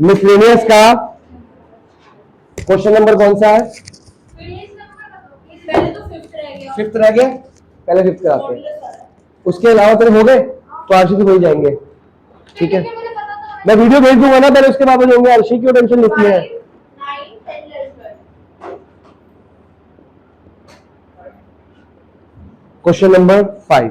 Miscellaneous का question number कौन सा है? फिफ्थ रह गया, पहले फिफ्थ कराते हैं, उसके अलावा तेरे हो गए तो आरशी की वही जाएंगे। ठीक है, मैं वीडियो भेज दूंगा ना, पहले उसके बाद हो जाएंगे। आरशी क्यों टेंशन लेती है? क्वेश्चन नंबर 5,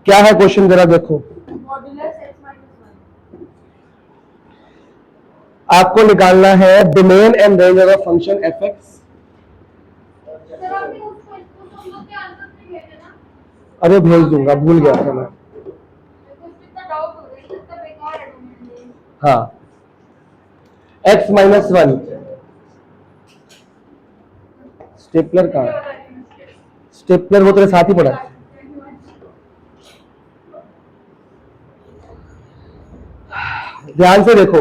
क्या है क्वेश्चन जरा देखो। आपको निकालना है domain and range of function F x. अरे भेज दूंगा, भूल गया था मैं। हाँ, x माइनस 1 स्टेपलर का, स्टेपलर वो तेरे साथ ही पड़ा है। ध्यान से देखो,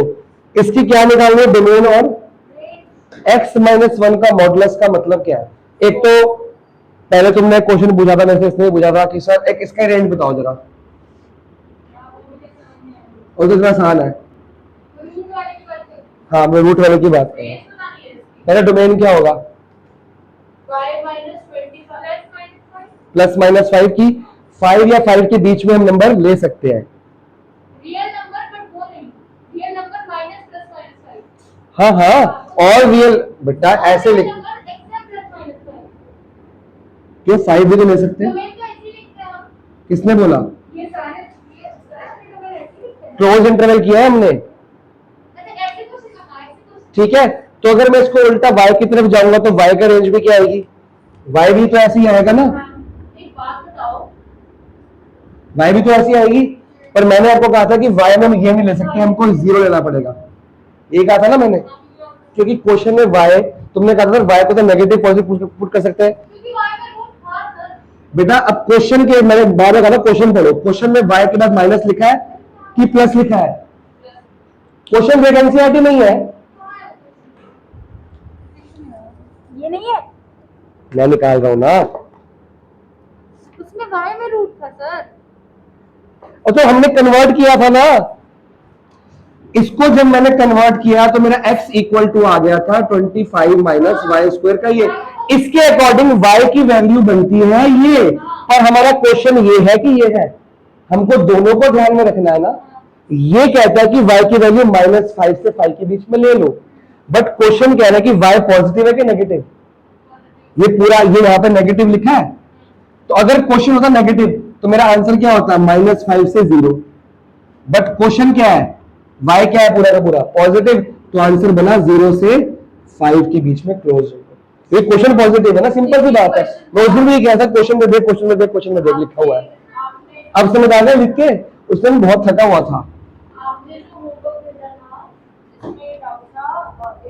इसकी क्या निकालनी है? डोमेन और x माइनस 1 का मॉडुलस का मतलब क्या है? एक तो पहले तुमने क्वेश्चन पूछा था, मेरे से इसने पूछा था कि सर एक इसका रेंज बताओ जरा, और तो इतना आसान है। हाँ, मैं रूट वाले की बात कर रहा हूँ। पहले डोमेन क्या होगा? प्लस माइनस 5 की, 5 या 5 के बीच में हम नंबर ले सकते हैं। हाँ हाँ, और रियल बेटा ऐसे लिख, क्यों 5 भी तो ले सकते हैं? किसने बोला? क्लोज इंटरवल किया है हमने। ठीक है, तो अगर मैं इसको उल्टा y की तरफ जाऊंगा तो y का रेंज भी क्या आएगी? y भी तो ऐसे ही आएगा ना। y भी तो ऐसी आएगी, पर मैंने आपको कहा था कि y में हम ये नहीं ले सकते, हमको 0 लेना पड़ेगा। ये कहा था ना मैंने, क्योंकि क्वेश्चन में y, तुमने कहा था y को तो नेगेटिव पॉजिटिव पुट कर सकते हैं बेटा। अब क्वेश्चन के मैंने बार बार कहा, क्वेश्चन पढ़ो, क्वेश्चन में y के बाद माइनस लिखा है कि प्लस लिखा है? क्वेश्चन वेकेंसी नहीं है, ये नहीं है, मैं निकाल रहा हूं ना। उसमें y में रूट था सर, और तो हमने कन्वर्ट किया था ना इसको। जब मैंने कन्वर्ट किया तो मेरा x इक्वल टू आ गया था 25 माइनस वाई स्क्वायर का ये, इसके अकॉर्डिंग y की वैल्यू बनती है ये, और हमारा क्वेश्चन ये है कि ये है, हमको दोनों को ध्यान में रखना है ना। ये कहता है कि y की वैल्यू -5 से 5 के बीच में ले लो, बट क्वेश्चन कह रहा है कि y पॉजिटिव है कि नेगेटिव? ये पूरा ये यहां पे नेगेटिव लिखा है, तो अगर क्वेश्चन होता नेगेटिव तो मेरा आंसर क्या होता? -5 से 0। बट क्वेश्चन क्या है? y क्या है? पूरा का पूरा पॉजिटिव, तो आंसर बना 0 से 5 के बीच में क्लोज होगा। ये क्वेश्चन पॉजिटिव है ना, सिंपल सी बात है। रोजन भी क्या था, क्वेश्चन में देख, क्वेश्चन में देख, क्वेश्चन में देख लिखा हुआ है। अब समझ आ गया लिख के? उस दिन बहुत थका हुआ था। आपने जो होमवर्क भेजा था उसमें एक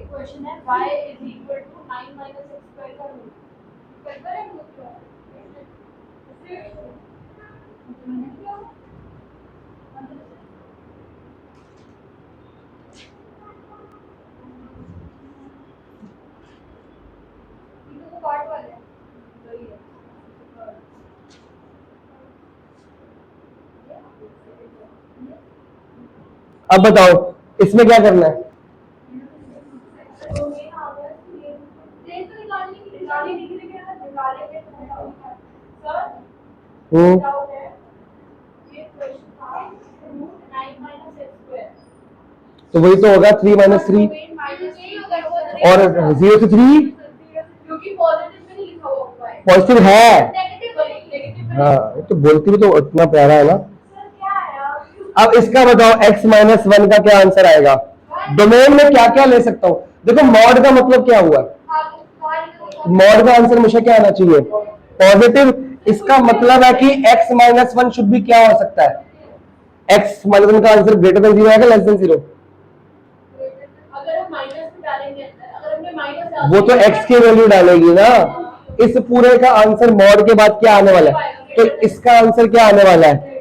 क्वेश्चन है y is equal to 9 minus x square का रूट, करता है पार्ट वाले अब बताओ इसमें क्या करना है? तो वही तो होगा 3 माइनस 3 और 0 से 3, क्योंकि पॉजिटिव है। हाँ, तो बोलती भी तो इतना प्यारा है ना। अब इसका बताओ x माइनस 1 का क्या आंसर आएगा? डोमेन में क्या क्या ले सकता हूं? देखो मॉड का मतलब क्या हुआ? मॉड का आंसर मुझे क्या आना चाहिए? पॉजिटिव। इसका मतलब है कि x माइनस 1 शुड भी क्या हो सकता है? x माइनस 1 का आंसर ग्रेटर देन 0 आएगा, लेस देन 0? अगर हम माइनस डालेंगे, अगर हमने माइनस, वो तो x की वैल्यू डालेगी ना। इस पूरे का आंसर मॉड के बाद क्या आने वाला है? तो इसका आंसर क्या आने वाला है?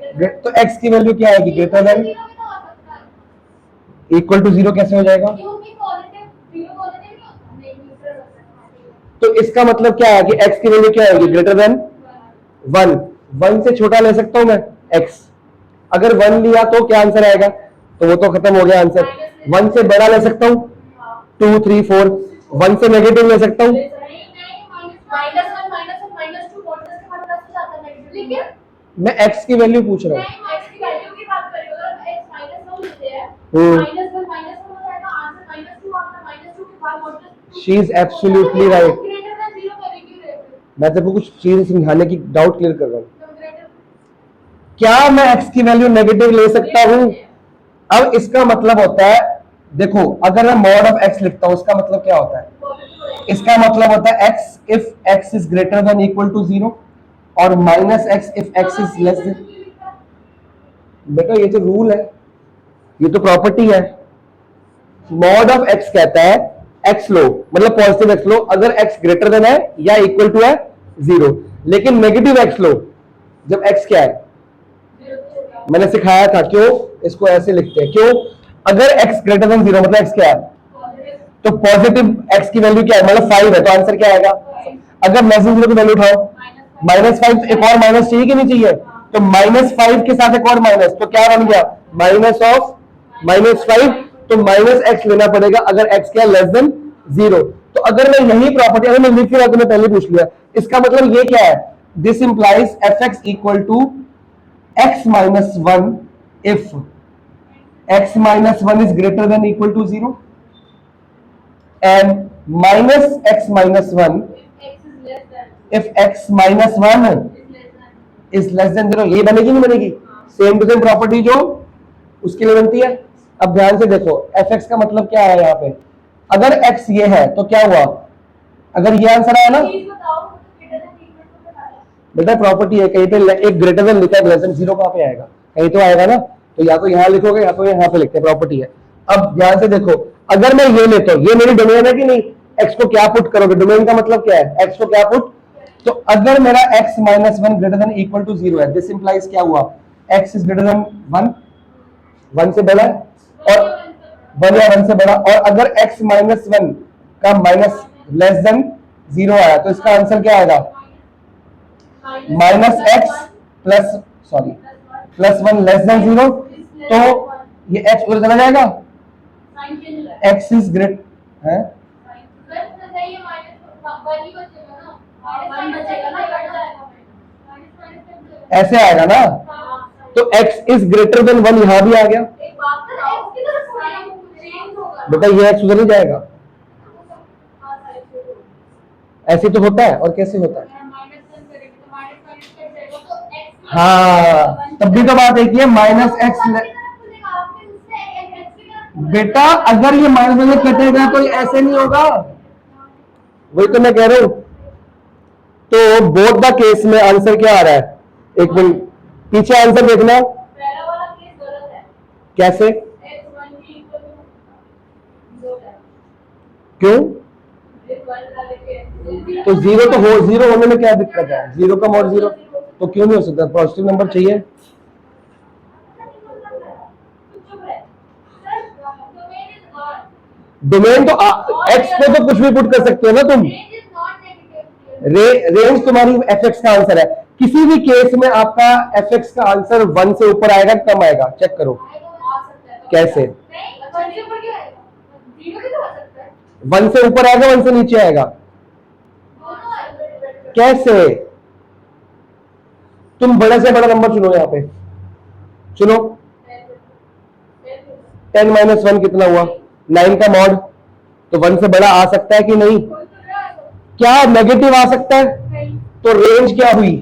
तो x की वैल्यू क्या आएगी? ग्रेटर देन, इक्वल टू 0 कैसे हो जाएगा? तो इसका मतलब क्या है कि x की वैल्यू क्या आएगी? Greater than. वन, वन से छोटा ले सकता हूं मैं एक्स, अगर वन लिया तो क्या आंसर आएगा, तो वो तो खत्म हो गया आंसर। वन से बड़ा ले सकता हूं, 2 3 4, वन से नेगेटिव ले सकता हूं, मैं एक्स की वैल्यू पूछ रहा हूँ। She is absolutely right. मैं तेरे को कुछ चीज समझाने की डाउट क्लियर कर रहा हूँ। क्या मैं एक्स की वैल्यू नेगेटिव ले सकता हूं? अब इसका मतलब होता है, देखो अगर मैं मॉड ऑफ एक्स लिखता हूं इसका मतलब क्या होता है, इसका मतलब होता है x if x is greater than equal to 0 और minus x if x is less than. बेटा ये तो रूल है, ये तो प्रॉपर्टी है। मॉड ऑफ एक्स कहता है एक्स लो मतलब पॉजिटिव एक्स लो अगर एक्स ग्रेटर देन है या इक्वल टू है 0, लेकिन नेगेटिव एक्स लो जब एक्स क्या है, मैंने सिखाया था क्यों इसको ऐसे लिखते हैं, क्यों, अगर x ग्रेटर देन 0 मतलब x क्या है, तो पॉजिटिव x की वैल्यू क्या है मतलब 5 है, तो आंसर क्या आएगा, अगर लेस देन 0 की वैल्यू उठाओ -5, एक और माइनस चाहिए कि नहीं चाहिए, तो -5 के साथ एक और माइनस, तो क्या बन गया माइनस ऑफ -5, तो -x लेना पड़ेगा अगर x क्या लेस देन 0। तो अगर मैं यही प्रॉपर्टी अगर मैं लिख रहा तो मैं पहले पूछ लिया, इसका मतलब ये क्या है, this implies fx equal to x minus 1 if x minus 1 is greater than equal to 0 and minus x minus 1 if x minus 1 is less than 0। ये बनेगी नहीं बनेगी, सेम टू सेम प्रॉपर्टी जो उसके लिए बनती है। अब ध्यान से देखो fx का मतलब क्या है यहाँ पे, अगर x ये है तो क्या हुआ, अगर ये आंसर आया ना, बेटा प्रॉपर्टी है, कहीं पे एक ग्रेटर देन लिखा है, लेस देन 0 कहां पे आएगा, कहीं तो आएगा ना, तो या तो यहां लिखोगे या तो यहां पे लिखते हैं, प्रॉपर्टी है। अब ध्यान से देखो अगर मैं ये लेता हूं, ये मेरी डोमेन है कि नहीं, x को क्या पुट करोगे, डोमेन का मतलब क्या है, x को क्या पुट, तो अगर मेरा x minus 1 greater than equal to 0 है, दिस इंप्लाइज क्या हुआ, x इज ग्रेटर देन 1, 1 से बड़ा है और 1 या 1 से बड़ा, और अगर x माइनस 1 का माइनस लेस देन 0 आया तो इसका आंसर क्या आएगा, minus x plus sorry plus 1 less than 0, तो ये x उधर चला जाएगा, x इज ग्रेट है, ऐसे आएगा ना, तो x इज ग्रेटर देन 1 यहां भी आ गया, बेटा ये x उधर नहीं जाएगा, ऐसे तो होता है, और कैसे होता है, हाँ तब भी तो बात एक ही है, माइनस एक्स, बेटा अगर ये माइनस में कटेगा तो ये ऐसे नहीं होगा, वही तो मैं कह रहा हूं। तो बोथ द केस में आंसर क्या आ रहा है, एक मिनट पीछे आंसर देखना, कैसे, क्यों, तो 0 तो हो, 0 होने में क्या दिक्कत है, 0 का मॉड 0 तो क्यों नहीं हो सकता, पॉजिटिव नंबर चाहिए। डोमेन तो एक्स को तो कुछ भी पुट कर सकते हो ना तुम, रेंज तुम्हारी एफ एक्स का आंसर है, किसी भी केस में आपका एफ एक्स का आंसर 1 से ऊपर आएगा कम आएगा, चेक करो कैसे, 1 से ऊपर आएगा 1 से नीचे आएगा, कैसे, तुम बड़े से बड़ा नंबर चुनो, यहाँ पे चुनो, 10 माइनस 1 कितना हुआ, 9 का मॉड, तो 1 से बड़ा आ सकता है कि नहीं, क्या नेगेटिव आ सकता है, तो रेंज क्या हुई,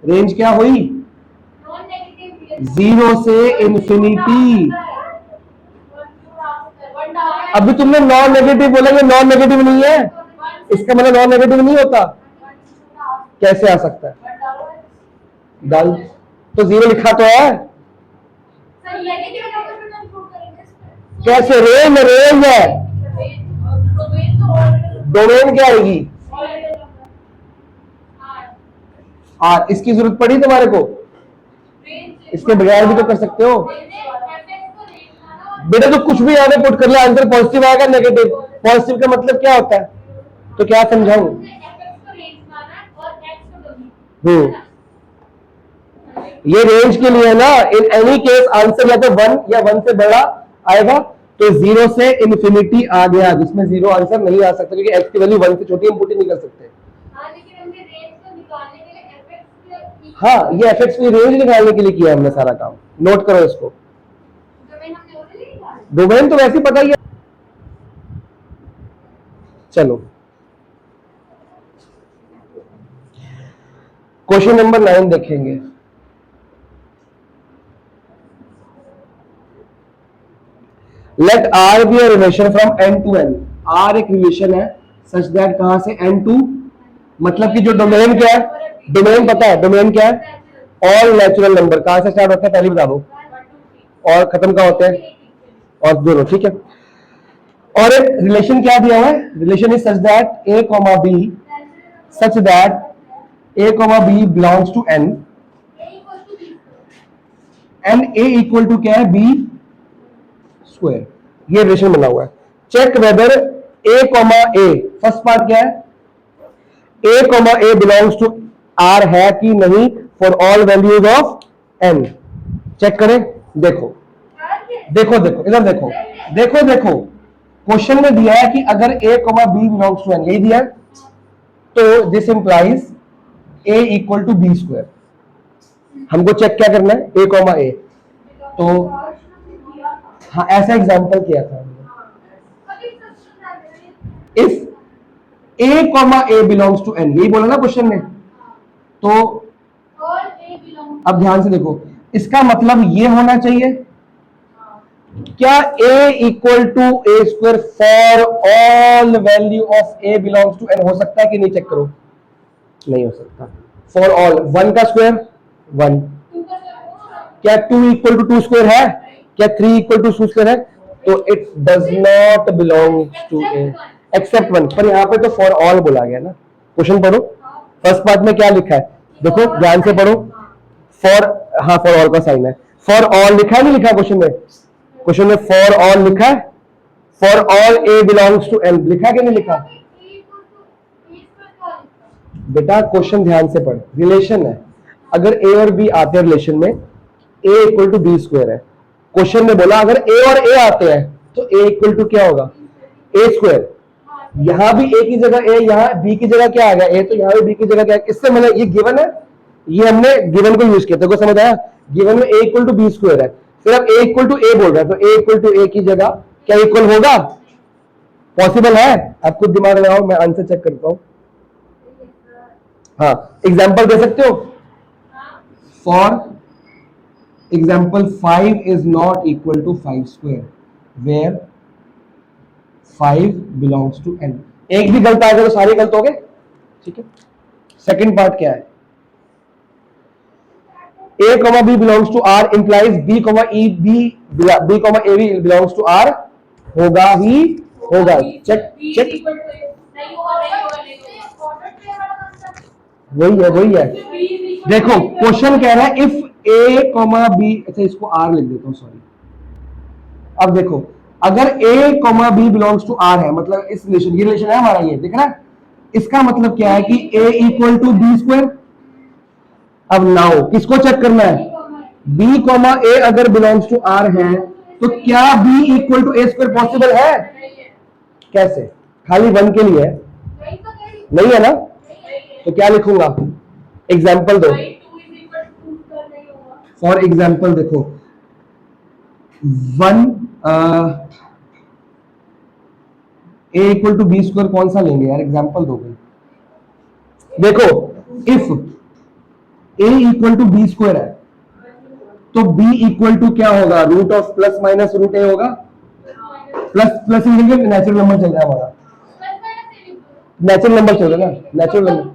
रेंज क्या हुई, 0 से इंफिनिटी, अभी तुमने नॉन नेगेटिव बोला, ये नॉन नेगेटिव नहीं है, इसका मतलब नॉन नेगेटिव नहीं होता, कैसे आ सकता है, डाल, तो 0 लिखा तो है, कैसे, रेंज रेंज है, डोमेन क्या आएगी, आर, इसकी जरूरत पड़ी तुम्हारे को, इसके बगैर भी तो कर सकते हो, बेटा तो कुछ भी यहाँ पे पुट कर ले, आंसर पॉजिटिव आएगा नेगेटिव, पॉजिटिव का मतलब क्या होता है, तो क्या समझाऊं, हम्म, ये रेंज के लिए है ना। इन एनी केस आंसर या तो 1 या 1 से बड़ा आएगा, तो 0 से इन्फिनिटी आ गया, जिसमें 0 आंसर नहीं आ सकता क्योंकि x की वैल्यू 1 से छोटी हम पुट ही नहीं कर सकते। हाँ, ये fx की रेंज निकालने के लिए किया हमने सारा काम, नोट करो इसको। डोमेन तो वैसे ही पता ही है। चलो क्वेश्चन नंबर 9 देखेंगे। Let R be a relation from n to n। R एक रिलेशन है सच दैट कहां से n टू, मतलब कि जो डोमेन क्या है, डोमेन पता है, डोमेन क्या है, ऑल नेचुरल नंबर। कहां से स्टार्ट होता है पहले बता दो, और खत्म कहां होते हैं, और दोनों, ठीक है। और एक रिलेशन क्या दिया हुआ है, relation is such that a comma b, such that a comma b belongs to n, and a equal to क्या है, b स्क्वायर। ये रिलेशन बना हुआ है। Check whether a comma a, first part क्या है, a comma a belongs to r है कि नहीं for all values of n। Check करें, देखो देखो देखो इधर देखो, देखो देखो क्वेश्चन में दिया है कि अगर a comma b belongs to n, यही दिया है, तो this implies a equal to b square. हमको चेक क्या करना है, a कॉमा a, तो हाँ ऐसा एग्जांपल किया था हमने। If a comma a belongs to n, यही बोला ना क्वेश्चन में, तो अब ध्यान से देखो, इसका मतलब ये होना चाहिए क्या a equal to a square for all value of a belongs to n हो सकता है कि नहीं, चेक करो, नहीं हो सकता। फॉर ऑल 1 का स्क्वायर 1, क्या 2 इक्वल टू 2 स्क्वायर है, क्या 3 इक्वल टू 2 स्क्वायर है, तो it does not belong to a except 1। पर यहाँ पे तो फॉर ऑल बोला गया ना। क्वेश्चन पढ़ो, फर्स्ट पार्ट में क्या लिखा है, देखो ध्यान से पढ़ो। फॉर, हाँ फॉर ऑल का साइन है, फॉर ऑल लिखा है नहीं लिखा क्वेश्चन में, क्वेश्चन में फॉर ऑल लिखा है, for all a belongs to n लिखा कि नहीं लिखा। बेटा क्वेश्चन ध्यान से पढ़, रिलेशन है, अगर ए और बी आते हैं रिलेशन में, ए इक्वल टू बी स्क्वायर है। क्वेश्चन में बोला अगर ए और ए आते हैं तो ए इक्वल टू क्या होगा, ए स्क्वायर। यहां भी ए की जगह ए, यहां बी की जगह क्या आ गया, ए, तो यहां भी बी की जगह क्या, इससे मतलब ये गिवन है, ये हमने गिवन को यूज किया, तो समझ आया, गिवन में ए इक्वल टू बी स्क्वायर है, फिर अब ए इक्वल टू ए बोल रहा है, तो ए इक्वल टू ए की जगह क्या इक्वल होगा, पॉसिबल है। आप खुद दिमाग लगाओ, मैं आंसर चेक करता हूं। हाँ एग्जाम्पल दे सकते हो, for example 5 is not equal to 5 square where 5 belongs to n। एक भी गलत आ गया तो सारे गलत हो गए, ठीक है। सेकंड पार्ट क्या है, a comma b belongs to r implies b comma e b comma a b belongs to r होगा ही होगा। चेक चेक, वही है। देखो क्वेश्चन कह रहा है इफ a कॉमा b, अच्छा इसको r लिख देता हूं, सॉरी। अब देखो अगर a comma b belongs to r है, मतलब इस रिलेशन, ये रिलेशन है हमारा, ये दिख रहा है, इसका मतलब क्या है कि a equal to B square. अब नाउ किसको चेक करना है, b कॉमा a अगर बिलोंग्स टू r है तो क्या b equal to a square possible है, कैसे, खाली 1 के लिए है, नहीं है ना, तो क्या लिखूंगा, एग्जाम्पल दो। फॉर एग्जाम्पल देखो 1 a equal to B square कौन सा लेंगे यार, एग्जाम्पल दो भाई। देखो if a equal to B square है तो b इक्वल टू क्या होगा, root of plus minus root A होगा, प्लस प्लस नेचुरल नंबर चल रहा है हमारा, नेचुरल नंबर चल रहा है ना, नेचुरल नंबर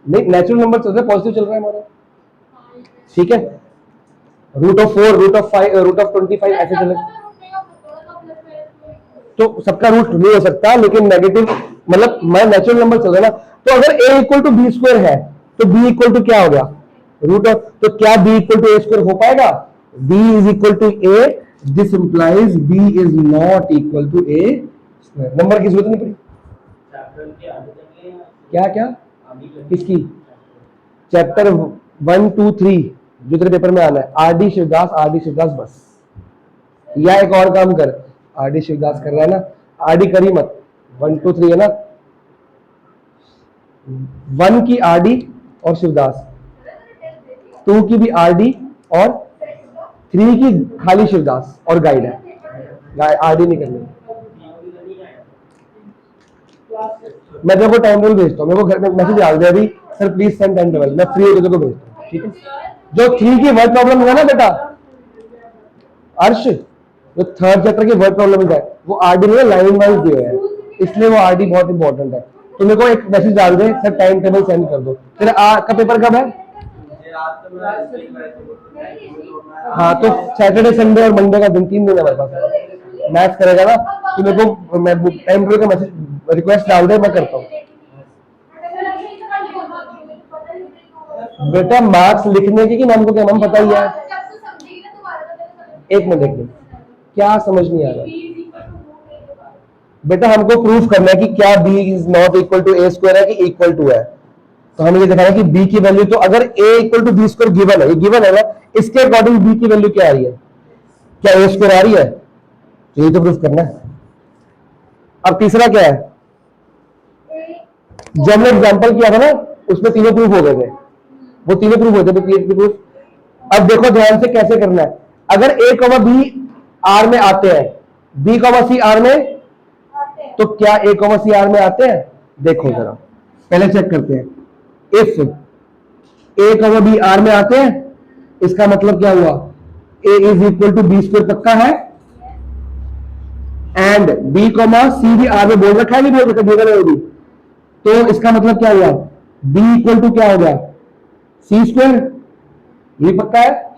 नहीं, नेचुरल नंबर चल रहा है, पॉजिटिव चल रहा है हमारा, ठीक है। Root of 4, root of 5, root of 25 ऐसे चले, तो सबका रूट नहीं हो सकता, लेकिन नेगेटिव मतलब मैं नेचुरल नंबर चल रहा है ना। तो अगर a equal to B square है तो b इक्वल टू क्या हो गया, रूट ऑफ, तो क्या b equal to a square हो पाएगा, b is equal to a, this implies b is not equal to a square. Number की जरूरत नहीं पड़ी, क्या क्या किसकी, चैप्टर 1, 2, 3 जो तेरे पेपर में आना है, आर डी शिवदास बस। या एक और काम कर, आर डी शिवदास कर रहा है ना, आर डी करी मत, 1, 2, 3 है ना, 1 की आर डी और शिवदास, 2 की भी आर डी और 3 की खाली शिवदास और गाइड है, आर डी नहीं करनी। मैं तेरे को टाइम टेबल भेजता हूँ, मेरे को घर में मैसेज डाल दे अभी, sir please send time table, मैं फ्री होकर को भेजता हूँ, ठीक है। जो 3 की वर्ड प्रॉब्लम है ना बेटा अर्श, जो 3rd चैप्टर की वर्ड प्रॉब्लम है वो आरडी में लाइन वाइज दिया है, इसलिए वो आरडी बहुत इंपॉर्टेंट है। तो मेरे को एक मैसेज डाल दे, सर टाइम टेबल सेंड कर दो। तेरा का पेपर कब है? हाँ तो सैटरडे संडे और मंडे का दिन, 3 दिन है मेरे पास। मैथ्स करेगा ना तो मेरे को मैं टाइम टेबल का मैसेज रिक्वेस्ट डाल दे, मैं करता हूँ। बेटा मार्क्स लिखने की कि नाम को क्या नाम पता ही है। एक मिनट क्या समझ नहीं आ रहा बेटा, हमको प्रूफ करना है कि क्या b is not equal to a square है कि इक्वल टू है। तो हमें ये दिखाना है कि b की वैल्यू, तो अगर a equal to b square given है, ये गिवन है ना, इसके अकॉर्डिंग b की वैल्यू क्या आ रही है, क्या a स्क्वायर आ रही है, तो ये तो प्रूफ करना है। अब तीसरा क्या है, जब हमने एग्जाम्पल किया था ना उसमें तीनों प्रूफ हो गए थे, वो तीनों प्रूफ होते थे प्रूफ। अब देखो ध्यान से कैसे करना है, अगर a कॉमा b आर में आते हैं, b कॉमा c आर में, तो क्या a कॉमा c आर में आते हैं? देखो जरा पहले चेक करते हैं, if a comma b R में आते हैं, इसका मतलब क्या हुआ, a is equal to b square पक्का है, एंड b कॉमा c भी आर में बोल रखा है, नहीं बोल रखा, बोल रहा है, तो इसका मतलब क्या हुआ, b इक्वल टू क्या हो गया, c स्क्वायर, ये पक्का है।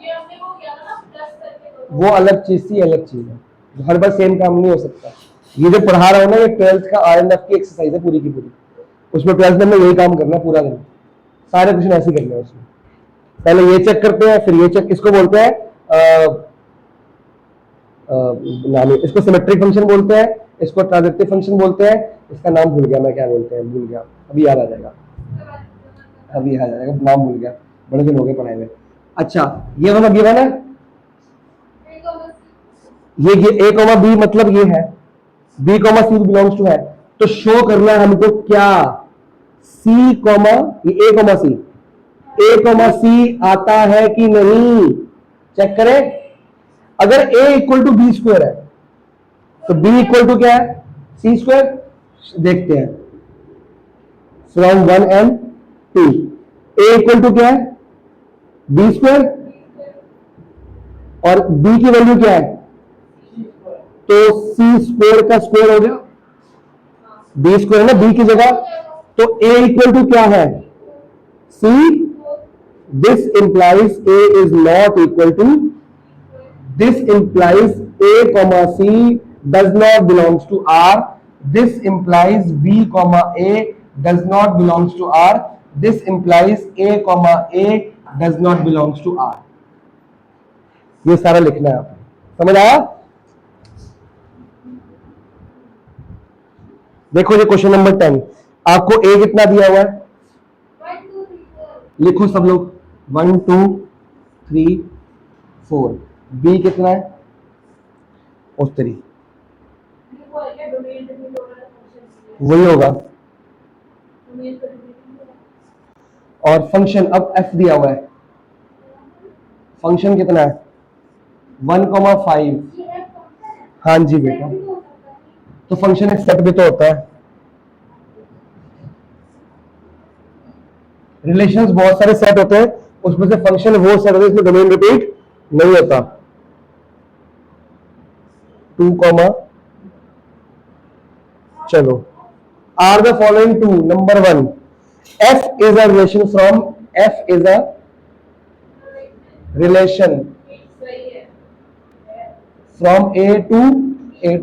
वो अलग चीज थी, अलग चीज है, हर बार सेम काम नहीं हो सकता। ये जो पढ़ा रहा हूं ना, ये 12th का आरएनएफ की एक्सरसाइज है पूरी की पूरी, उसमें 12th में यही काम करना पूरा दिन, सारे क्वेश्चन ऐसे करने हैं उसमें। पहले ये चेक करते हैं, फिर ये चेक, इसको बोलते हैं इसको सिमेट्रिक फंक्शन बोलते हैं, इसको ट्रांजैक्टिव फंक्शन बोलते हैं, इसका नाम भूल गया मैं क्या बोलते हैं, भूल गया, अभी याद आ जाएगा, अभी याद आ जाएगा, नाम भूल गया, बड़े दिन हो गए पढ़ाए हुए। अच्छा ये वाला गिवन है, ये a कॉमा b मतलब ये है, b comma c belongs to है, तो शो करना है हमको क्या, c कॉमा ये a कॉमा c आता है कि नहीं, चेक करें। अगर a equal to b square है तो b इक्वल टू क्या है, c स्क्वायर। देखते हैं from 1 and 2, a equal to क्या है, b स्क्वायर, और b की वैल्यू क्या है, तो c स्क्वायर का स्क्वायर हो गया, b स्क्वायर है ना b की जगह, तो a इक्वल टू क्या है, c, this implies a is not equal to, this implies a comma c does not belongs to r, this implies b comma a does not belongs to r, this implies a comma a does not belongs to r। ये सारा लिखना है आपको, समझ आया। देखो ये question number 10, आपको a कितना दिया हुआ है, लिखो सब लोग 1, 2, 3, 4, b कितना है, उत्तरी वही होगा, और फंक्शन अब f दिया हुआ है, फंक्शन कितना है 1,5, हाँ जी बेटा, तो फंक्शन एक सेट भी तो होता है, रिलेशंस बहुत सारे सेट होते हैं, उसमें से फंक्शन वो सेट होता है इसमें डोमेन रिपीट नहीं होता। 2, चलो are the following two, number 1 f is a relation from, f is a relation from a to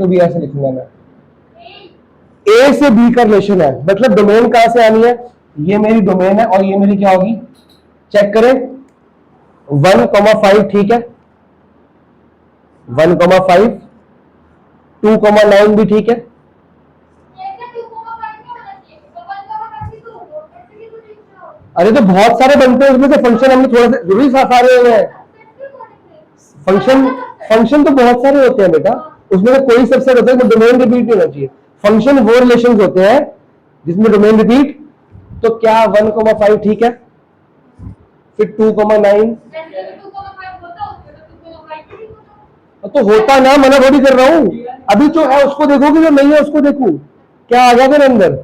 b, ऐसे लिखूंगा मैं, a से b का रिलेशन है, मतलब डोमेन कहां से आनी है, ये मेरी डोमेन है और ये मेरी क्या होगी, चेक करें 1,5 ठीक है, 1,5, 2,9 भी ठीक है, अरे तो बहुत सारे बनते हैं, उसमें से फंक्शन हमने थोड़ा सा जरूरी सारे हुए हैं। फंक्शन फंक्शन तो बहुत सारे होते हैं बेटा, उसमें से कोई सबसेट होता है तो डोमेन रिपीट नहीं होना चाहिए। फंक्शन वो रिलेशंस होते हैं जिसमें डोमेन रिपीट। तो क्या 1,5 ठीक है, फिर 2,9 तो होता ना, मना थोड़ी कर रहा हूं। अभी जो है उसको देखो कि जो नहीं है उसको देखो क्या आ गया फिर अंदर।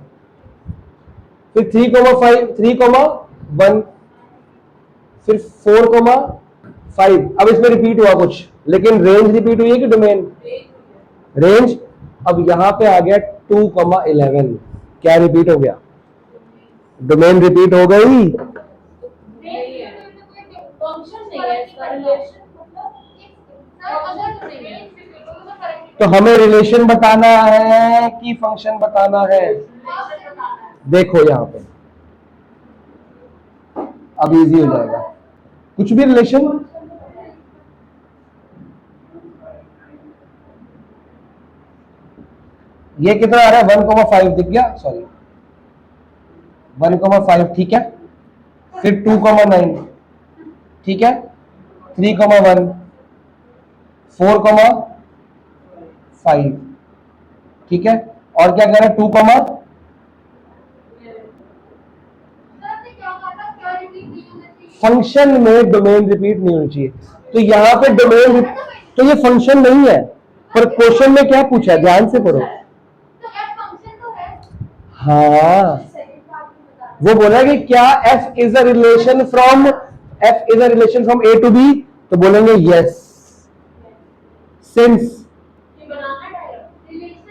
फिर 3,5 3,1 फिर 4,5। अब इसमें रिपीट हुआ कुछ, लेकिन रेंज रिपीट हुई है कि डोमेन? रेंज। अब यहां पे आ गया 2,11, क्या रिपीट हो गया? डोमेन रिपीट हो गई। तो हमें रिलेशन बताना है कि फंक्शन बताना है? देखो यहां पे अब इजी हो जाएगा, कुछ भी रिलेशन। ये कितना आ रहा है? 1,5 दिख गया, सॉरी 1,5 ठीक है, फिर 2,9 ठीक है, 3,1 4,5 ठीक है, और क्या कह रहा है? 2, फंक्शन में डोमेन रिपीट नहीं होनी चाहिए। तो यहां पे डोमेन, तो ये फंक्शन नहीं है, पर क्वेश्चन में क्या पूछा है, ध्यान से पढ़ो। हाँ, वो बोला कि क्या f is a relation from A to B, तो बोलेंगे यस। सिंस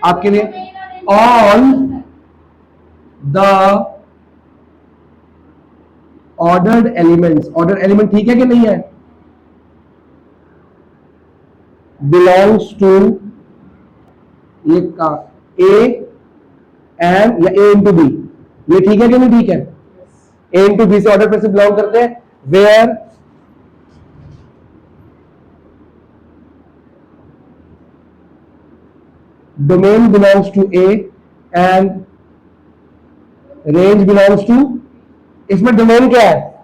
आपके लिए all the ordered elements, order element ठीक है कि नहीं है, बिलोंग्स टू ये का ए एंड या ए इंटू बी, ये ठीक है कि नहीं ठीक है? ए इंटू बी से ऑर्डर पर से बिलोंग करते हैं, where domain belongs to A and range belongs to, इसमें डोमेन क्या है?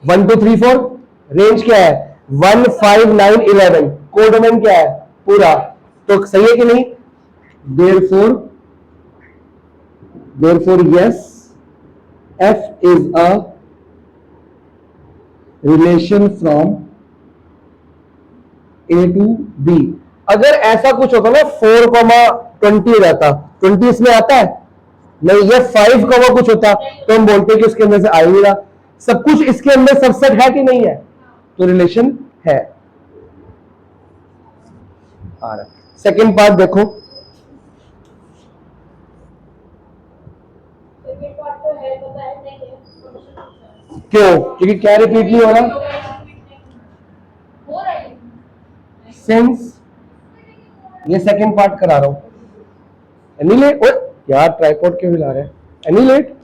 1 2 3 4, रेंज क्या है? 1 5 9 11, कोडोमेन क्या है? पूरा। तो सही है कि नहीं? therefore yes, f is a relation from a to b। अगर ऐसा कुछ होता ना 4,20 हो जाता, 20 इसमें आता है नहीं, ये 5 कुछ होता तो हम बोलते कि उसके अंदर से आ ही नहीं रहा। सब कुछ इसके अंदर सबसेट है कि नहीं है, तो रिलेशन है। आ रहा सेकेंड पार्ट देखो, क्यों? क्योंकि क्या रिपीट नहीं हो रहा? सिंस ये सेकेंड पार्ट करा रहा हूं। एनीलेट, ओए यार ट्राइपॉड क्यों हिला रहे हैं? एनीलेट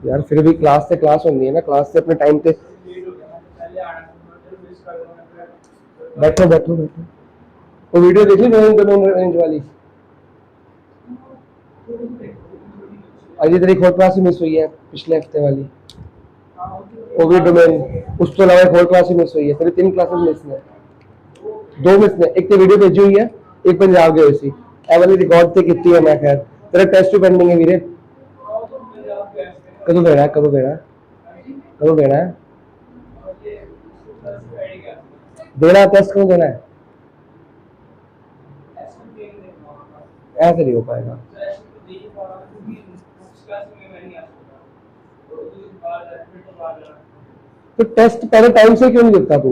यार, फिर भी क्लास से क्लास होनी है ना, क्लास से अपने टाइम पे बैठो बैठो बैठो। वो वीडियो देख ली डोमेन रेंज वाली? अजय तेरी खोल क्लास ही मिस हुई है पिछले हफ्ते वाली, वो भी डोमेन। उस तो अलावा खोल क्लास ही मिस हुई है, तेरी 3 क्लासेस मिस है, 2 मिस ने। एक तो वीडियो भेजी हुई है, एक पंजाब गई सी ए वाली रिकॉर्ड से कितनी है। मैं खैर तेरा टेस्ट भी पेंडिंग है वीरे, कदों देना है? कदों देना है? कदों देना है? देना टेस्ट कदों देना है? ऐसे नहीं हो पाएगा। तो टेस्ट पहले टाइम से क्यों नहीं देता तू?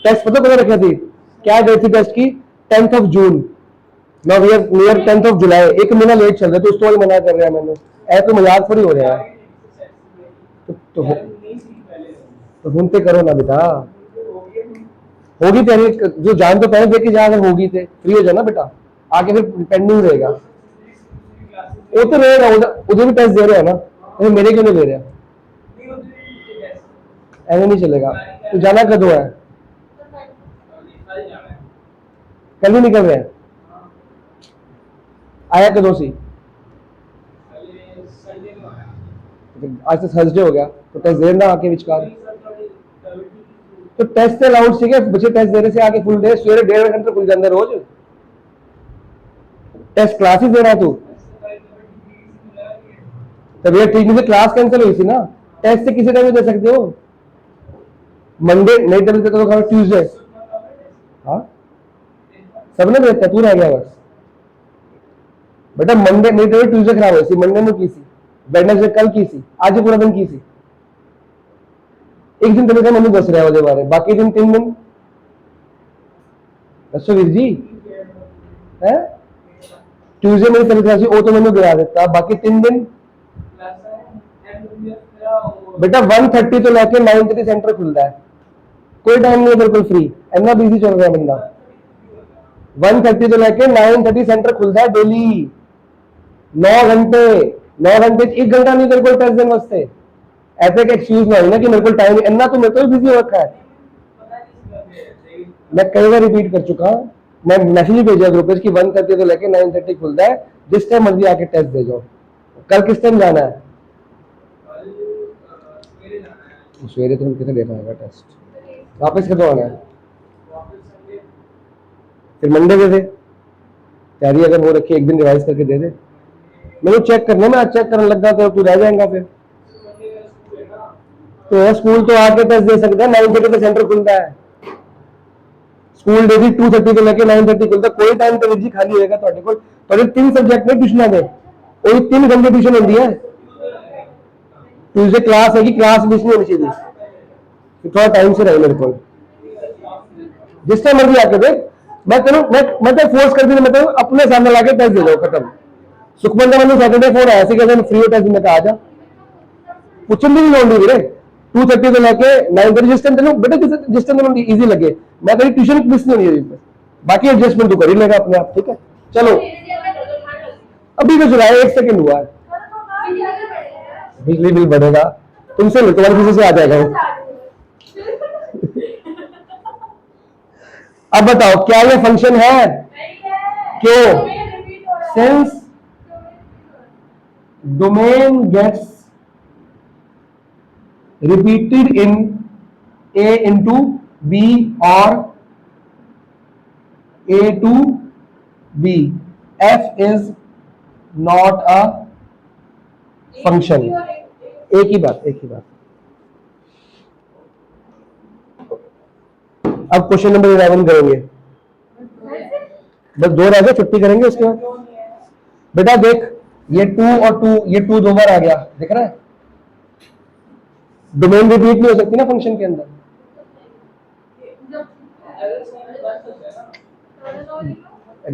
टेस्ट पता कब रखी थी? क्या डेट थी टेस्ट की? 10th of June. Now we are near 10th of July, एक महीना लेट चल रहा है, तो उसको मना कर रहा है मैंने। ऐसा तो मजाक थोड़ी हो रहा है। तो घूमते करो ना बेटा, होगी तेरी जो जान तो पहले देख के जा, अगर होगी तो फ्री हो जाना बेटा, आगे फिर पेंडिंग रहेगा। वो तो रहेगा, उधर भी टेस्ट दे रहे हैं ना, तो मेरे क्यों नहीं दे रहे? ऐसे नहीं चलेगा। तो जाना कदों है? कल ही निकल रहे हैं? आया कदों सी? आज तो थर्सडे हो गया तो टेस्ट दे देना आके विचकार। तो टेस्ट से अलाउड सीखे बच्चे टेस्ट देने से आगे फुल डे सवेरे 1.5 घंटे खुल जाते रोज टेस्ट क्लासेस दे रहा तू। तबीयत ठीक नहीं थी क्लास कैंसिल हुई थी ना। टेस्ट से किसी टाइम दे सकते हो। मंडे नहीं तबीयत तो खाओ ट्यूसडे। हाँ सबने देता तू रह गया बस बेटा। मंडे नहीं तबीयत ट्यूसडे खराब हुई थी मंडे में की थी वेडनेसडे कल की थी आज पूरा दिन की थी। एक दिन तबीयत मम्मी दस रहा है बारे बाकी दिन 3 दिन अच्छा वीर जी है ट्यूसडे मेरी तबीयत खराब वो तो मैंने गिरा देता बाकी 3 दिन बेटा 1:30 तो लेके 9:30 सेंटर खुलता है कोई टाइम नहीं है बिल्कुल फ्री इतना बिजी चल रहा है बंदा। 1:30 तो लेके 9:30 सेंटर खुलता है डेली 9 घंटे 1 घंटा नहीं तेरे को टेस्ट देने वास्ते। ऐसे का एक्सक्यूज नहीं ना कि मेरे को टाइम इतना तो मेरे को भी बिजी हो रखा है। मैं कई बार रिपीट कर चुका हूं मैं मैसेज भेजा ग्रुप पे कि 1:30 तो लेके 9:30 खुलता है जिस टाइम मर्जी आके टेस्ट दे जाओ। कल किस टाइम जाना है सवेरे तुम कितने देखा होगा टेस्ट वापस कब आना है फिर मंडे दे दे तैयारी अगर वो रखी एक दिन रिवाइज करके दे दे। मैं चेक करना मैं आज चेक करने लगा तो तू रह जाएगा फिर। तो स्कूल तो आके टेस्ट दे सकता है 9:30 सेंटर खुलता है स्कूल डेली 2:30 ਤੋਂ लेके 9:30 खुलता कोई टाइम तो जी खाली होएगा ਤੁਹਾਡੇ ਕੋਲ। ਤੁਹਾਡੇ 3 सब्जेक्ट में ट्यूशन दे और 3 घंटे ट्यूशन होती है ट्यूसडे क्लास है कि क्लास मिस नहीं होनी चाहिए थोड़ा टाइम से रहे मेरे को जिस टाइम मर्जी आके दे। मैं तो फोर्स कर दी मैं तो अपने सामने लाके टेस्ट दे दो खत्म। सुखमन का मैंने सैटरडे फोन आया सी कहते फ्री टेस्ट में आ जा पूछन भी नहीं लोड़ वीरे 2:30 तो लेके 9:30 जिस टाइम तेन बेटा जिस टाइम तेन इजी लगे मैं तेरी ट्यूशन मिस नहीं होनी है बाकी एडजस्टमेंट तू कर ही लेगा अपने आप ठीक है। चलो अभी तो चलाए 1 सेकंड हुआ है बिजली बिल बढ़ेगा तुमसे नहीं तुम्हारे किसी से आ जाएगा अब बताओ क्या ये फंक्शन है क्यों since domain gets repeated in A into B or A to B F is not a function। एक ही बात अब क्वेश्चन नंबर 11 करेंगे बस 2 रह गए छुट्टी करेंगे उसके बाद। बेटा देख ये 2 और 2 ये 2 2 बार आ गया दिख रहा है डोमेन रिपीट नहीं हो सकती ना फंक्शन के अंदर।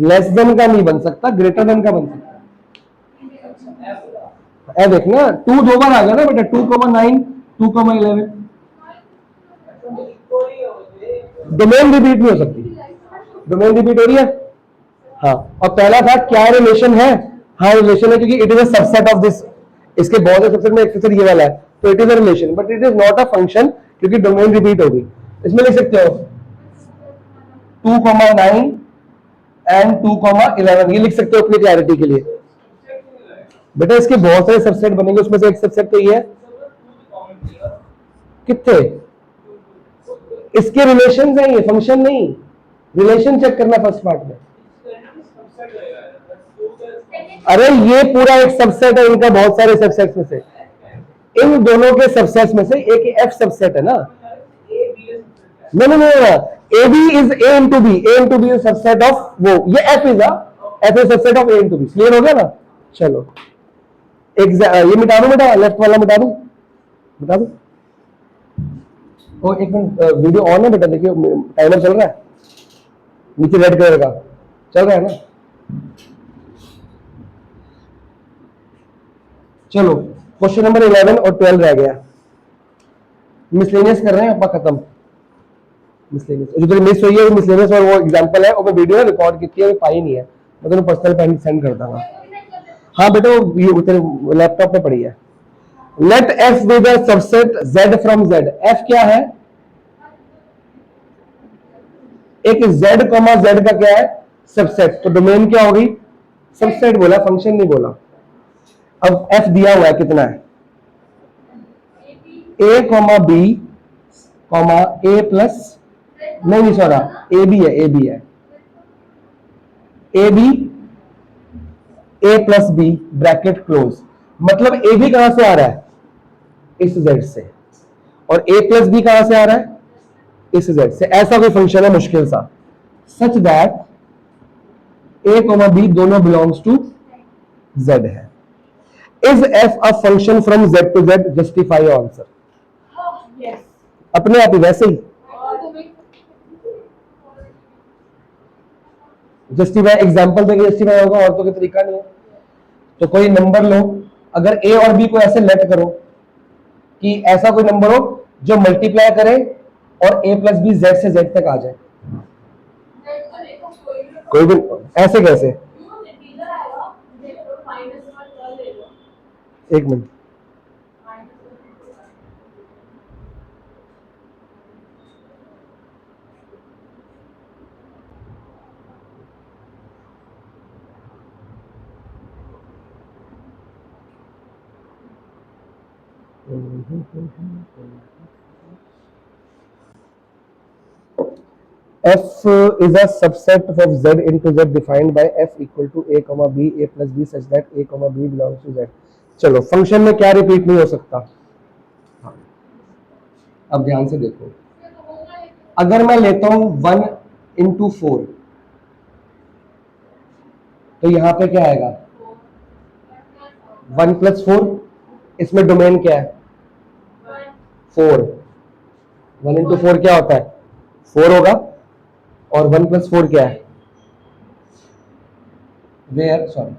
लेस देन का नहीं बन सकता ग्रेटर देन का बन सकता है। देखना 2 2 बार आ गया ना बेटा 2,9 2,11 डोमेन रिपीट नहीं हो सकती। डोमेन रिपीट हो रही है हाँ और पहला था क्या रिलेशन है हाँ रिलेशन है क्योंकि it is a subset of this इसके बहुत से सबसेट में एक सबसेट ये वाला है तो it is a relation but it is not a function क्योंकि डोमेन रिपीट होगी। इसमें लिख सकते हो 2,9 एंड 2,11 ये लिख सकते हो अपनी क्लैरिटी के लिए। बेटा इसके बहुत सारे सबसेट बनेंगे उसमें से एक सबसेट तो ये है कितने इसके रिलेशन है ये फंक्शन नहीं रिलेशन चेक करना फर्स्ट पार्ट में। अरे ये पूरा एक सबसेट है इनका बहुत सारे सबसेट्स में से इन दोनों के सबसेट्स में से एक एफ सबसेट है ना। नहीं A B is A into B is subset of वो ये F is subset of A into B clear हो गया ना। चलो ये मिटा दो बेटा लेफ्ट वाला मिटा दो और एक मिनट वीडियो ऑन है बेटा देखिए टाइमर चल रहा है नीचे रेड कलर का चल रहा है ना। चलो क्वेश्चन नंबर 11 और 12 रह गया मिसलेनियस कर रहे हैं अपना खत्म। मिसलेनियस जो मिस हुई है मिसलेनियस और वो एग्जांपल है और मैं वीडियो रिकॉर्ड की है पाई नहीं है मैं तुम्हें पर्सनल पेन सेंड कर दूंगा। हाँ बेटा वो तेरे लैपटॉप पे पड़ी है। Let F B the subset z from z f क्या है एक z का क्या है सबसेट तो डोमेन क्या होगी सबसेट बोला फंक्शन नहीं बोला। अब f दिया हुआ है कितना है A comma B comma A plus, नहीं सॉरी, ए बी है, ए बी है, A B A plus B bracket close. मतलब ए बी कहां से आ रहा है, इस जेड से, और ए प्लस बी कहां से आ रहा है, इस जेड से। ऐसा कोई फंक्शन है मुश्किल सा, such that A comma B दोनों बिलोंग्स टू जेड है। Is F a function from Z to Z, justify your answer. अपने आप ही वैसे ही जस्टिफाई, एग्जांपल देके जस्टिफाई होगा, और तो कोई तरीका नहीं है। तो कोई नंबर लो, अगर ए और बी को ऐसे लेट करो कि ऐसा कोई नंबर हो जो मल्टीप्लाई करे और ए प्लस बी जेड से जेड तक आ जाए, कोई भी, ऐसे कैसे, एक minute, f is a subset of z into z defined by f equal to a comma b a plus b such that a comma b belongs to z। चलो function में क्या रिपीट नहीं हो सकता, अब ध्यान से देखो, अगर मैं लेता हूं 1 इंटू 4, तो यहां पे क्या आएगा 1 प्लस 4, इसमें डोमेन क्या है 4, 1 इंटू 4 क्या होता है 4 होगा, और 1 प्लस 4 क्या है, where sorry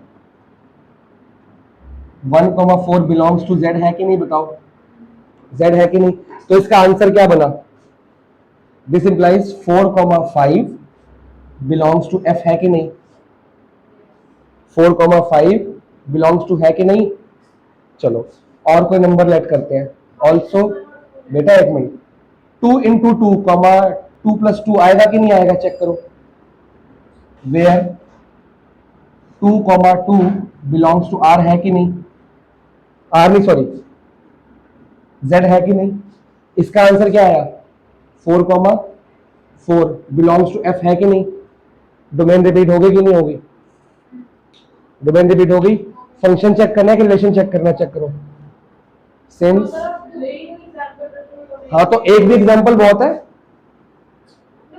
1,4 belongs to z है कि नहीं, बताओ z है कि नहीं। तो इसका आंसर क्या बना, this implies 4,5 belongs to f है कि नहीं, 4,5 बिलोंग्स टू है कि नहीं। चलो और कोई नंबर लेट करते हैं, ऑल्सो बेटा एक मिनट, 2 इंटू 2 कॉमा 2 प्लस 2 आएगा कि नहीं आएगा, चेक करो, वेयर 2,2 बिलोंग्स टू r है कि नहीं, r नहीं सॉरी z है कि नहीं। इसका आंसर क्या आया 4,4 बिलोंग्स टू f है कि नहीं। डोमेन रिपीट होगी कि नहीं होगी, डोमेन रिपीट होगी। फंक्शन चेक करना है कि रिलेशन चेक करना है, चेक करो सिंस, हाँ तो एक भी एग्जांपल बहुत है,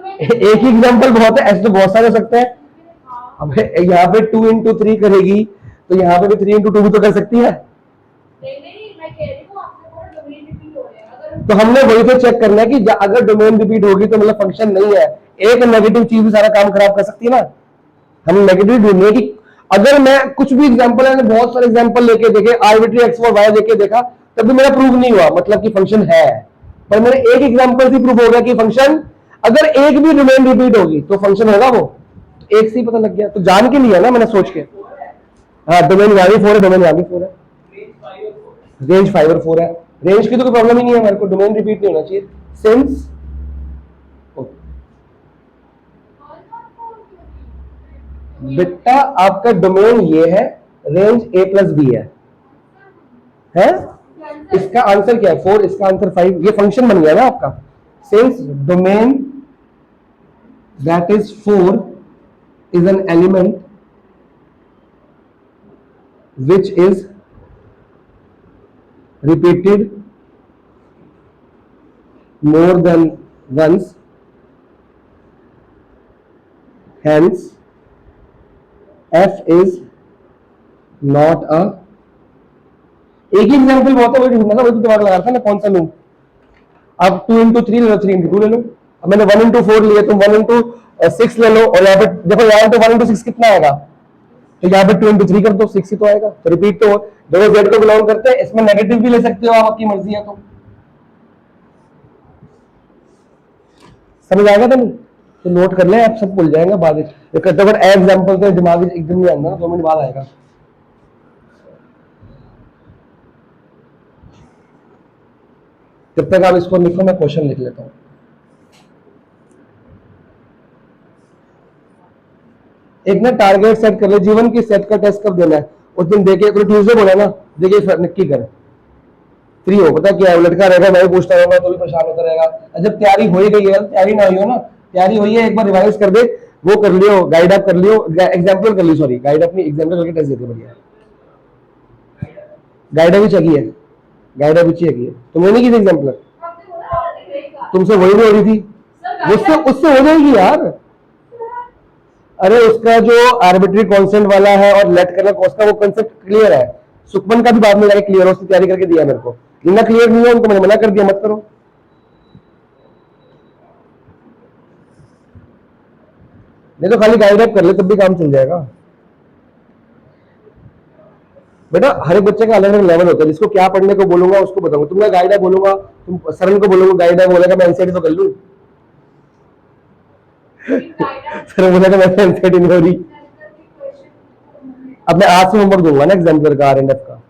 एक ही एग्जांपल बहुत है, ऐसे तो बहुत सारे हो सकते हैं। अब यहाँ पे 2 इंटू 3 करेगी तो यहाँ पे भी 3 इंटू 2 भी तो कर सकती है। तो हमने वही तो चेक करना है कि अगर डोमेन रिपीट होगी तो मतलब फंक्शन नहीं है, एक नेगेटिव चीज भी सारा काम खराब कर सकती है ना। हम नेगेटिव ढूंढने की, अगर मैं कुछ भी एग्जांपल है, बहुत सारे एग्जांपल लेके देखे, आर्बिट्री एक्स और वाई लेके देखा, तब भी मेरा प्रूव नहीं हुआ मतलब कि फंक्शन है। पर मेरे एक एग्जांपल से प्रूव हो गया कि फंक्शन, अगर एक भी डोमेन रिपीट होगी तो फंक्शन होगा वो, एक से ही पता लग गया। तो जान के लिया ना मैंने सोच के, हाँ डोमेन यहाँ भी 4 है, डोमेन यहाँ भी 4 है, रेंज 5 और 4 है, रेंज की तो कोई प्रॉब्लम ही नहीं है, मेरे को डोमेन रिपीट नहीं होना चाहिए। सिंस बेटा आपका डोमेन ये है, रेंज a प्लस बी है? इसका आंसर क्या है 4, इसका आंसर 5, ये फंक्शन बन गया ना आपका। Since domain that is 4 is an element which is repeated more than once, hence f is not a, एक ही एग्जांपल बहुत है, वही ढूंढना था, वही तो दिमाग लगा रहा था ना, कौन सा लूं। अब 2 इंटू 3 ले लो, 3 इंटू 2 ले लो। अब मैंने 1 इंटू 4 लिया, तुम 1 इंटू 6 ले लो, और यहाँ पे देखो यहाँ तो 1 इंटू 6 कितना आएगा, तो यहाँ पे 2 इंटू 3 कर दो, 6 ही तो आएगा। तो रिपीट तो दोनों जेड को बिलोंग करते हैं, इसमें नेगेटिव भी ले सकते हो आप, आपकी मर्जी है। तो समझ आएगा? तो नोट कर ले, आप सब भूल जाएंगे बाद में। एग्जाम्पल तो दिमाग एकदम नहीं आएगा, 2 मिनट बाद आएगा। जब तक आप इसको लिखो मैं क्वेश्चन लिख लेता हूं। एक ना टारगेट सेट कर ले, जीवन की सेट का टेस्ट कब देना है उस दिन देखे, ट्यूजडे बोला ना, देखिए नक्की कर, फ्री हो, पता क्या है, लड़का रहेगा मैं भी पूछता रहूंगा तो भी परेशान होता रहेगा। और जब तैयारी हो ही गई है, तैयारी ना हुई हो ना, तैयारी हुई है एक बार रिवाइज कर दे, वो कर लियो, गाइड अप कर लियो, एग्जाम्पल कर लियो, सॉरी गाइड अप नहीं, एग्जाम्पल करके टेस्ट देते बढ़िया। गाइड अप भी चाहिए है, गाइड अप भी चाहिए, तुमने नहीं की थी एग्जाम्पल, तुमसे वही नहीं हो रही थी, उससे उससे हो जाएगी यार। अरे उसका जो आर्बिट्री कांस्टेंट वाला है और लेट करना उसका वो कंसेप्ट क्लियर है। सुखमन का भी बाद में जाके क्लियर हो, उसकी तैयारी करके दिया मेरे को, जितना क्लियर नहीं है उनको मैंने मना कर दिया मत करो। नहीं तो खाली गाइड अप कर ले तब भी काम चल जाएगा। बेटा हर एक बच्चे का अलग अलग लेवल होता है, जिसको क्या पढ़ने को बोलूंगा उसको बताऊंगा, तुम गाइड अप बोलूंगा, तुम सरल को बोलूंगा गाइड अप बोलेगा मैं एनसीईआरटी तो कर लूं। सर बोलेगा मैं एनसीईआरटी नहीं हो रही। अब मैं आज से होमवर्क दूंगा ना एग्जाम्पलर का, आरएनएफ का।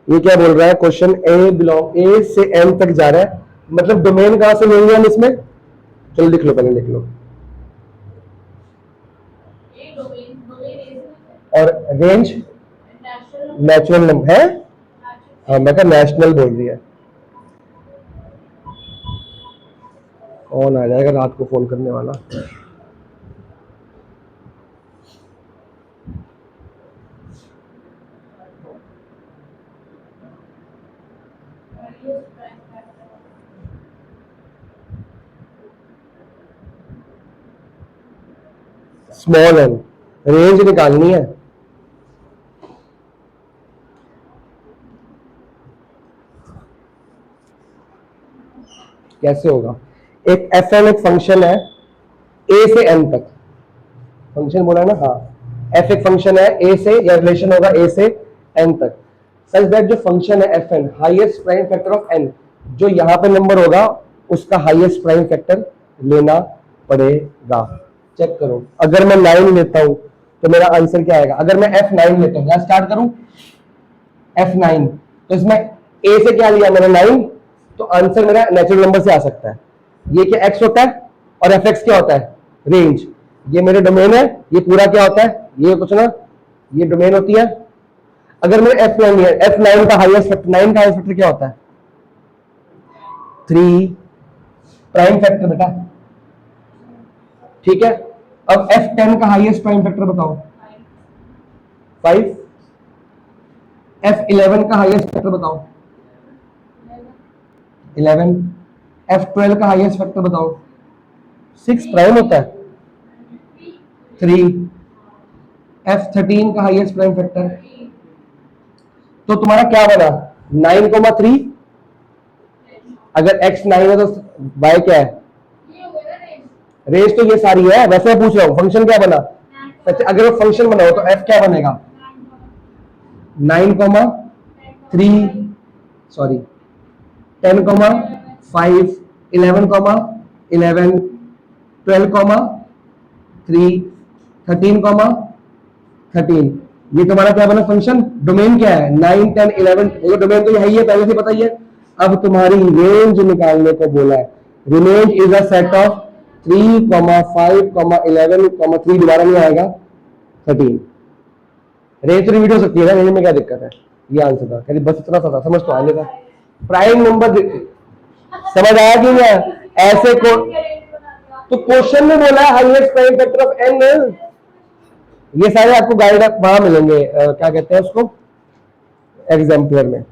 ये क्या बोल रहा है, क्वेश्चन ए से एम तक जा रहा है, मतलब डोमेन कहां से लेंगे हम इसमें, चलो लिख लो, पहले लिख लो। और रेंज नेचुरल नंबर है, हाँ मैं कहा नेशनल बोल रही है। कौन आ जाएगा रात को फोन करने वाला। स्मॉल एन, रेंज निकालनी है। कैसे होगा, एक एफ एन एक फंक्शन है ए से एन तक, फंक्शन बोला ना, हाँ एफ एक फंक्शन है ए से, या रिलेशन होगा ए से एन तक, सच दैट जो फंक्शन है F N highest prime factor of N, जो यहाँ पे नंबर होगा उसका हाईएस्ट प्राइम फैक्टर लेना पड़ेगा। चेक करो, अगर मैं 9 लेता हूं तो मेरा आंसर क्या आएगा, अगर मैं F9 लेता हूं, स्टार्ट करूं F9, तो इसमें ए से क्या लिया मैंने 9, तो आंसर मेरा नेचुरल नंबर से आ सकता है। ये क्या एक्स होता है और एफ एक्स क्या होता है, रेंज। ये मेरे डोमेन है, ये पूरा क्या होता है, ये कुछ ना, ये डोमेन होती है। अगर मेरे F9 है, F9 का हाईएस्ट फैक्टर, 9 का हाईएस्ट फैक्टर क्या होता है, 3 प्राइम फैक्टर बेटा, ठीक है। अब F10 का हाईएस्ट प्राइम फैक्टर बताओ, 5। F11 का हाईएस्ट फैक्टर बताओ, 11। F12 का हाईएस्ट फैक्टर बताओ, 6 प्राइम होता है, 3। F13 का हाईएस्ट प्राइम फैक्टर, तो तुम्हारा क्या बना 9,3। अगर x9 है तो y क्या है, रेंज तो ये सारी है, वैसे मैं पूछ रहा हूं फंक्शन क्या बना, अगर वो फंक्शन बनाओ तो f क्या बनेगा, 9,3, सॉरी 10,5, 11,11, 12,3, 13,13, ये तुम्हारा क्या बना फंक्शन, डोमेन क्या है 9, 10, 11, ये डोमेन तो यही है पहले से पता ही है। अब तुम्हारी रेंज निकालने को बोला है, range is a set of 3, 5, 11, 3 दोबारा नहीं आएगा 13। रेंज तो रिपीट हो सकती है ना, रेंज में क्या दिक्कत है, ये आंसर था, कहते बस इतना सा समझ तो आने का। प्राइम नंबर समझ आया कि क्या, ऐसे को तो क्वेश्चन में बोला है highest prime factor of N, ये सारे आपको गाइड वहां मिलेंगे, क्या कहते हैं उसको, एग्जाम्पलर में।